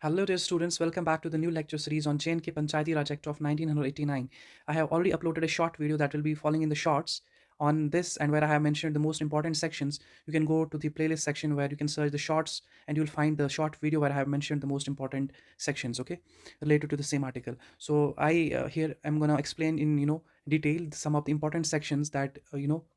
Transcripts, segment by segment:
Hello dear students, welcome back to the new lecture series on JandK Panchayati Raj Act of 1989. I have already uploaded a short video that will be following in the shorts on this, and where I have mentioned the most important sections. You can go to the playlist section where you can search the shorts and you'll find the short video where I have mentioned the most important sections, okay, related to the same article. So I here I'm going to explain in detail some of the important sections that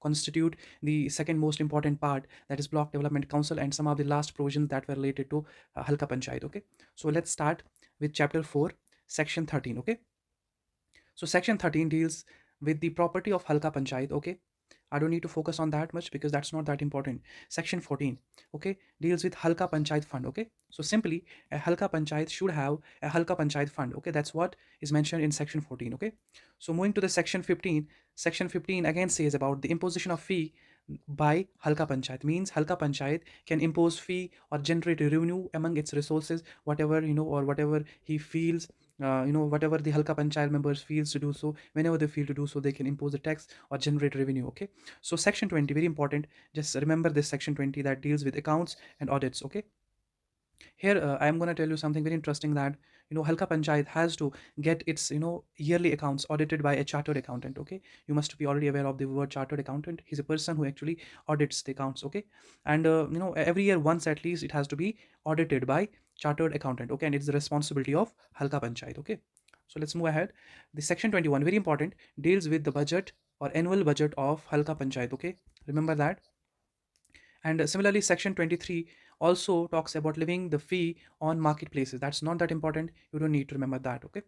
constitute the second most important part, that is Block Development Council, and some of the last provisions that were related to Halka Panchayat, okay. So let's start with chapter 4, section 13. Okay. So section 13 deals with the property of Halka Panchayat. Okay. I don't need to focus on that much because that's not that important. Section 14, okay, deals with Halka Panchayat fund. Okay. So simply a Halka Panchayat should have a Halka Panchayat fund. Okay. That's what is mentioned in section 14. Okay. So moving to the section 15, section 15 again says about the imposition of fee by Halka Panchayat. Means Halka Panchayat can impose fee or generate revenue among its resources, whatever, or whatever he feels, whatever the Halka Panchayat members feels to do so, whenever they feel to do so, they can impose a tax or generate revenue. Okay. So section 20, very important. Just remember this section 20 that deals with accounts and audits. Okay. Here I am going to tell you something very interesting, that Halka Panchayat has to get its yearly accounts audited by a chartered accountant. Okay, you must be already aware of the word chartered accountant. He's a person who actually audits the accounts. Okay, and every year once at least it has to be audited by chartered accountant. Okay, and it's the responsibility of Halka Panchayat. Okay, so let's move ahead. The section 21, very important, deals with the budget or annual budget of Halka Panchayat. Okay, remember that. And similarly, section 23 also talks about levying the fee on marketplaces. That's not that important. You don't need to remember that. Okay.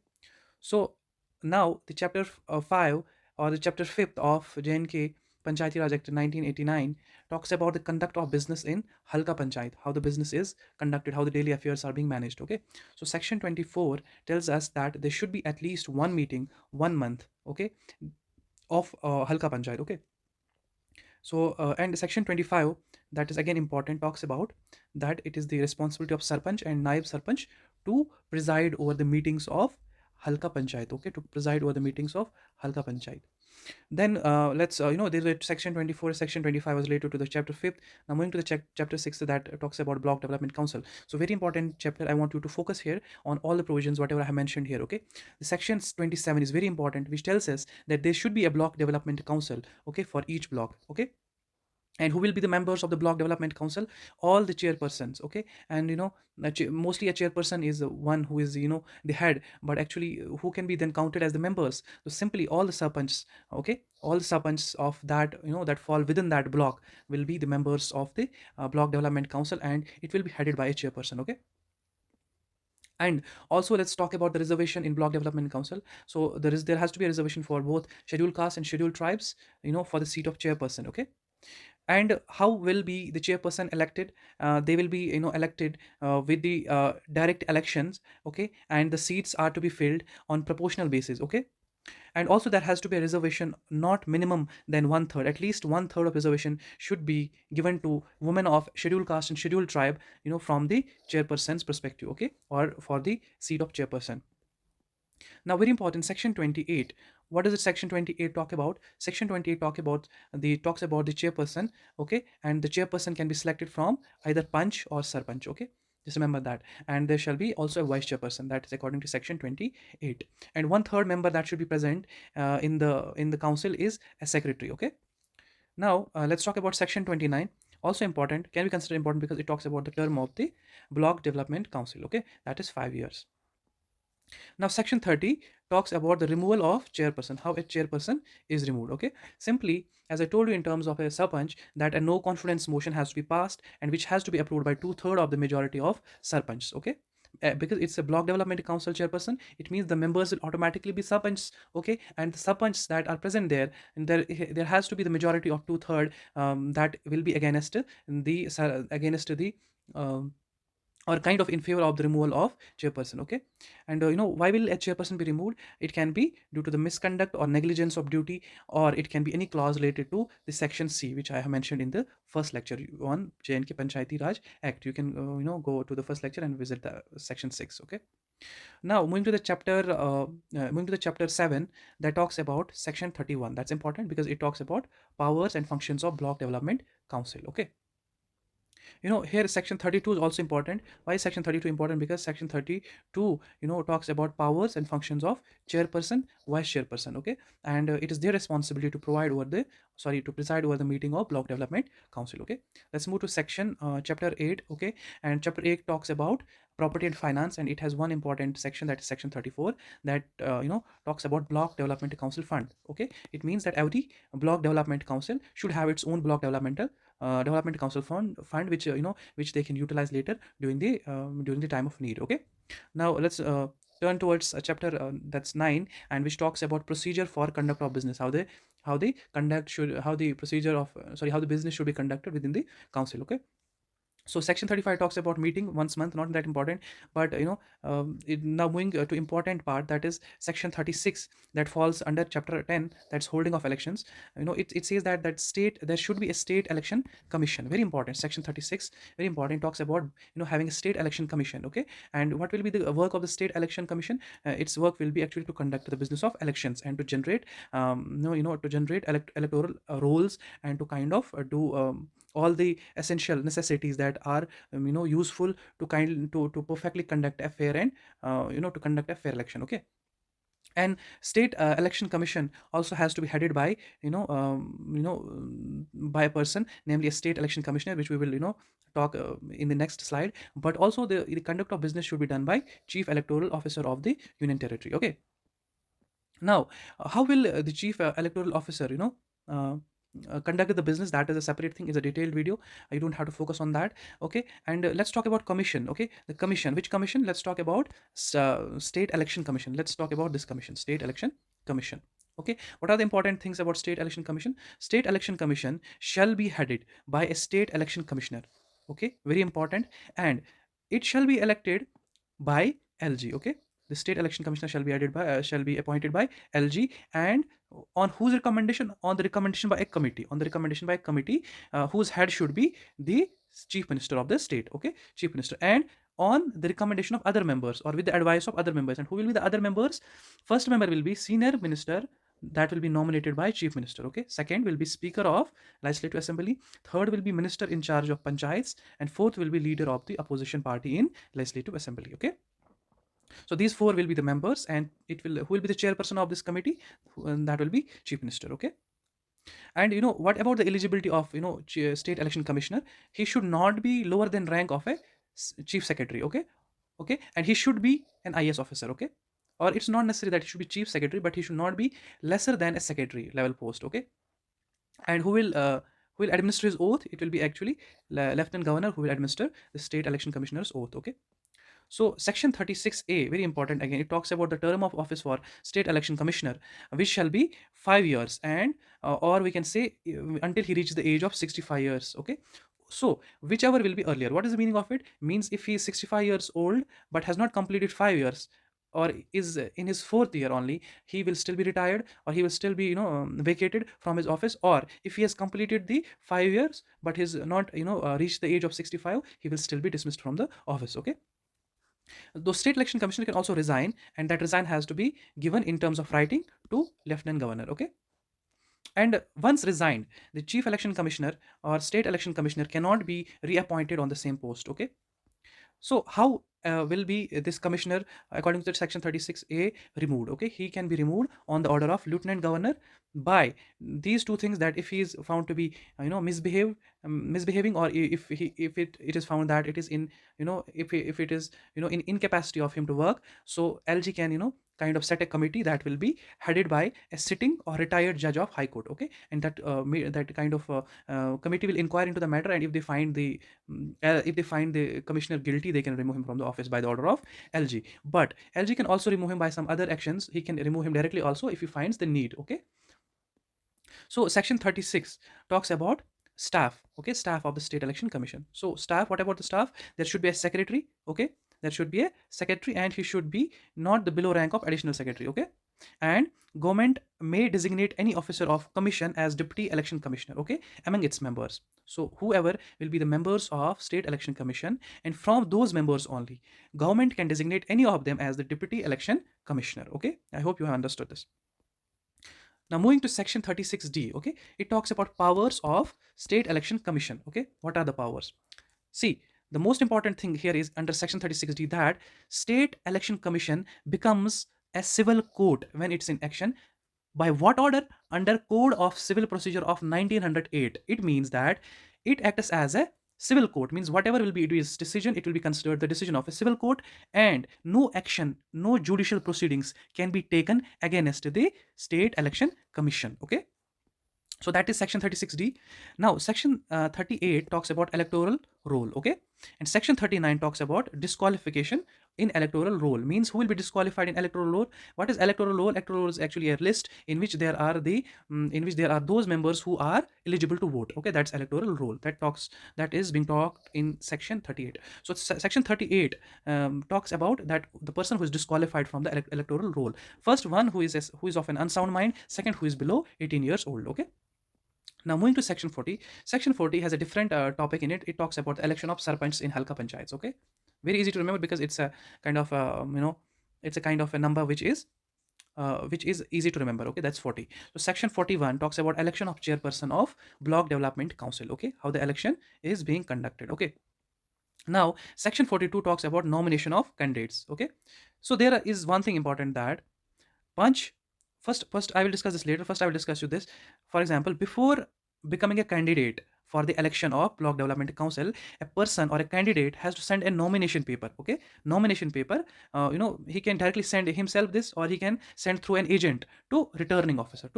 So now the chapter 5, or the chapter 5th of JNK Panchayati Raj Act 1989 talks about the conduct of business in Halka Panchayat, how the business is conducted, how the daily affairs are being managed. Okay. So section 24 tells us that there should be at least one meeting 1 month, okay, of Halka Panchayat. Okay. So and section 25, that is again important, talks about that it is the responsibility of Sarpanch and Naib Sarpanch to preside over the meetings of Halka Panchayat. Okay, to preside over the meetings of Halka Panchayat. Then let's there's a section 24, section 25 was related to the chapter 5th. Now moving to the chapter 6, that talks about Block Development Council. So very important chapter. I want you to focus here on all the provisions whatever I have mentioned here. Okay, the section 27 is very important, which tells us that there should be a Block Development Council, okay, for each block. Okay, and who will be the members of the Block Development Council? All the chairpersons. Okay, and mostly a chairperson is the one who is the head, but actually who can be then counted as the members? So simply all the sarpanchs, okay, all the sarpanchs of that that fall within that block will be the members of the Block Development Council, and it will be headed by a chairperson. Okay. And also let's talk about the reservation in Block Development Council. So there has to be a reservation for both scheduled castes and scheduled tribes, for the seat of chairperson. Okay. And how will be the chairperson elected? They will be elected with the direct elections. Okay, and the seats are to be filled on proportional basis. Okay, and also there has to be a reservation not minimum than one third, at least one third of reservation should be given to women of scheduled caste and scheduled tribe, from the chairperson's perspective. Okay, or for the seat of chairperson. Now, very important, section 28. What does it section 28 talk about? Section 28 talks about the chairperson, okay, and the chairperson can be selected from either Panch or Sarpanch, okay. Just remember that. And there shall be also a vice chairperson, that is according to section 28. And one third member that should be present in the council is a secretary, okay. Now let's talk about section 29. Also important, can be considered important because it talks about the term of the Block Development Council, okay, that is 5 years. Now, section 30 talks about the removal of chairperson, how a chairperson is removed. Okay, simply as I told you in terms of a sarpanch, that a no confidence motion has to be passed and which has to be approved by 2/3 of the majority of sarpanchs. Okay, because it's a Block Development Council chairperson, it means the members will automatically be sarpanchs. Okay, and the sarpanchs that are present there, and there has to be the majority of 2/3 that will be against the um, or kind of in favor of the removal of chairperson. Okay, and why will a chairperson be removed? It can be due to the misconduct or negligence of duty, or it can be any clause related to the section C, which I have mentioned in the first lecture on JNK Panchayati Raj Act. You can go to the first lecture and visit the section 6. Okay, now moving to the chapter 7, that talks about section 31. That's important because it talks about powers and functions of Block Development Council. Okay, Here section 32 is also important. Why is section 32 important? Because section 32 talks about powers and functions of chairperson, vice chairperson. Okay, and it is their responsibility to preside over the meeting of block development council. Okay, let's move to section chapter 8. Okay, and chapter 8 talks about property and finance, and it has one important section, that is section 34, that talks about block development council fund. Okay, it means that every block development council should have its own block development council fund, which which they can utilize later during the time of need. Okay, now let's turn towards chapter that's 9, and which talks about procedure for conduct of business, how the procedure of how the business should be conducted within the council. Okay, so section 35 talks about meeting once a month, not that important, but now moving to important part, that is section 36, that falls under chapter 10, that's holding of elections. It says that there should be a state election commission. Very important, section 36, very important, talks about having a state election commission. Okay, and what will be the work of the state election commission? Its work will be actually to conduct the business of elections and to generate electoral rolls, and to kind of do all the essential necessities that are useful to perfectly conduct a fair and to conduct a fair election. Okay, and state election commission also has to be headed by by a person, namely a state election commissioner, which we will talk in the next slide. But also the conduct of business should be done by chief electoral officer of the union territory. Okay, now, how will the chief electoral officer, conduct the business? That is a separate thing, is a detailed video. You don't have to focus on that. Okay, and let's talk about commission. Okay, the commission, which commission? Let's talk about state election commission. Let's talk about this commission, state election commission. Okay, what are the important things about state election commission? State election commission shall be headed by a state election commissioner. Okay, very important, and it shall be elected by LG. Okay, the state election commissioner shall be appointed by LG, and on whose recommendation? On the recommendation by a committee. On the recommendation by a committee, whose head should be the chief minister of the state. Okay, chief minister, and on the recommendation of other members, or with the advice of other members. And who will be the other members? First member will be senior minister, that will be nominated by chief minister. Okay, second will be speaker of legislative assembly, third will be minister in charge of panchayats, and fourth will be leader of the opposition party in legislative assembly. Okay, so these four will be the members, and who will be the chairperson of this committee? And that will be chief minister. Okay, and what about the eligibility of state election commissioner? He should not be lower than rank of a chief secretary. Okay, okay, and he should be an IS officer. Okay, or it's not necessary that he should be chief secretary, but he should not be lesser than a secretary level post. Okay, and who will administer his oath? It will be actually lieutenant governor who will administer the state election commissioner's oath. Okay, so section 36A, very important again, it talks about the term of office for state election commissioner, which shall be 5 years, and or we can say until he reaches the age of 65 years. Okay, so whichever will be earlier. What is the meaning of it? Means if he is 65 years old but has not completed 5 years, or is in his fourth year only, he will still be retired, or he will still be vacated from his office. Or if he has completed the 5 years but has not reached the age of 65, he will still be dismissed from the office. Okay, the state election commissioner can also resign, and that resign has to be given in terms of writing to lieutenant governor. Okay, and once resigned, the chief election commissioner or state election commissioner cannot be reappointed on the same post. Okay, so how will be this commissioner, according to section 36A, removed? Okay, he can be removed on the order of lieutenant governor by these two things: that if he is found to be misbehaving, or if it is found that it is in if it is in incapacity of him to work, so LG can kind of set a committee that will be headed by a sitting or retired judge of high court. Okay, and that kind of committee will inquire into the matter, and if they find the commissioner guilty, they can remove him from the office by the order of LG. But LG can also remove him by some other actions. He can remove him directly also if he finds the need. Okay, so section 36 talks about staff. Okay, staff of the state election commission. So staff, what about the staff? There should be a secretary. Okay, there should be a secretary, and he should be not the below rank of additional secretary. Okay, and government may designate any officer of commission as deputy election commissioner. Okay, among its members. So whoever will be the members of state election commission, and from those members only, government can designate any of them as the deputy election commissioner. Okay, I hope you have understood this. Now moving to section 36D. Okay, it talks about powers of state election commission. Okay, what are the powers? See, the most important thing here is under section 36D that state election commission becomes a civil court when it's in action. By what order? Under Code of Civil Procedure of 1908. It means that it acts as a civil court, means whatever will be its decision, it will be considered the decision of a civil court, and no action, no judicial proceedings can be taken against the state election commission. Okay, so that is section 36D. Now section 38 talks about electoral roll. Okay, and section 39 talks about disqualification in electoral roll, means who will be disqualified in electoral roll. What is electoral roll? Electoral roll is actually a list in which there are those members who are eligible to vote. Okay, that's electoral roll. That is being talked in section 38. So section 38 talks about that the person who is disqualified from the electoral roll. First one, who is of an unsound mind. Second, who is below 18 years old. Okay, now moving to section 40. Section 40 has a different topic in it. It talks about the election of sarpanch in halka panchayats. Okay, very easy to remember because it's a kind of it's a kind of a number which is easy to remember. Okay, that's 40. So section 41 talks about election of chairperson of block development council. Okay, how the election is being conducted. Okay, now section 42 talks about nomination of candidates. Okay, so there is one thing important that punch first I will discuss this later. First I will discuss you this. For example, before becoming a candidate for the election of block development council, a person or a candidate has to send a nomination paper. Okay, nomination paper, he can directly send himself this, or he can send through an agent to returning officer,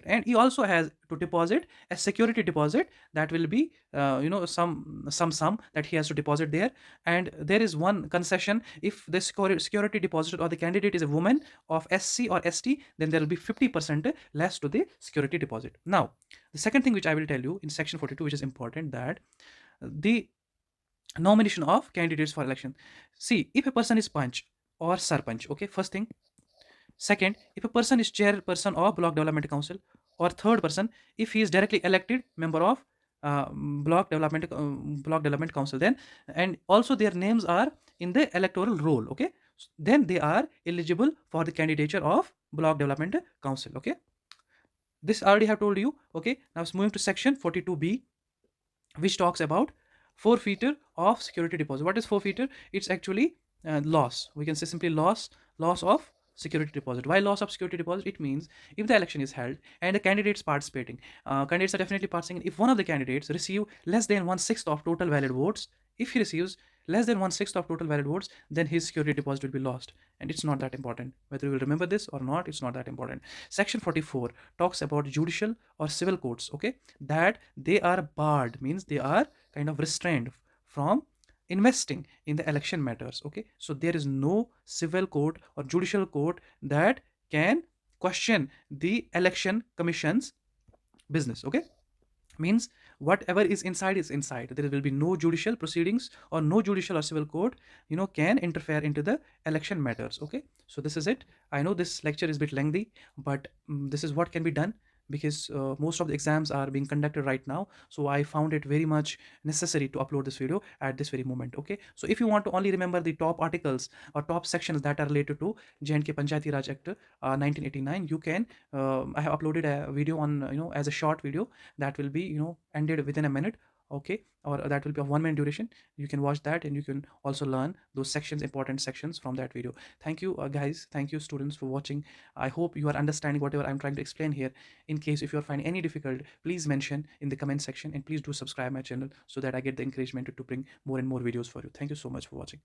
and he also has to deposit a security deposit that will be some sum that he has to deposit there. And there is one concession: if the security deposit or the candidate is a woman of SC or ST, then there will be 50% less to the security deposit. Now the second thing which I will tell you in section 42, which is important, that the nomination of candidates for election. See, if a person is punch or sarpanch, okay, first thing. Second, if a person is chairperson of block development council, or third person, if he is directly elected member of block development council, then, and also their names are in the electoral roll. Okay, then they are eligible for the candidature of block development council. Okay, this I already have told you. Okay, now it's moving to section 42B, which talks about forfeiture of security deposit. What is forfeiture? It's actually loss. We can say simply loss of security deposit. Why loss of security deposit? It means if the election is held and the candidates participating, candidates are definitely participating. If one of the candidates receive less than 1/6 of total valid votes, if he receives less than 1/6 of total valid votes, then his security deposit will be lost. And it's not that important. Whether you will remember this or not, it's not that important. Section 44 talks about judicial or civil courts. Okay, that they are barred, means they are kind of restrained from investing in the election matters. Okay, so there is no civil court or judicial court that can question the election commission's business. Okay, means whatever is inside. There will be no judicial proceedings or no judicial or civil court can interfere into the election matters. Okay, so this is it. I know this lecture is a bit lengthy, but this is what can be done because most of the exams are being conducted right now, so I found it very much necessary to upload this video at this very moment. Okay, so if you want to only remember the top articles or top sections that are related to JandK Panchayati Raj Act 1989, you can I have uploaded a video on as a short video that will be ended within a minute. Okay, or that will be of 1 minute duration. You can watch that and you can also learn those sections, important sections from that video. Thank you guys, thank you students for watching. I hope you are understanding whatever I'm trying to explain here. In case if you are finding any difficult, please mention in the comment section, and please do subscribe my channel so that I get the encouragement to bring more and more videos for you. Thank you so much for watching.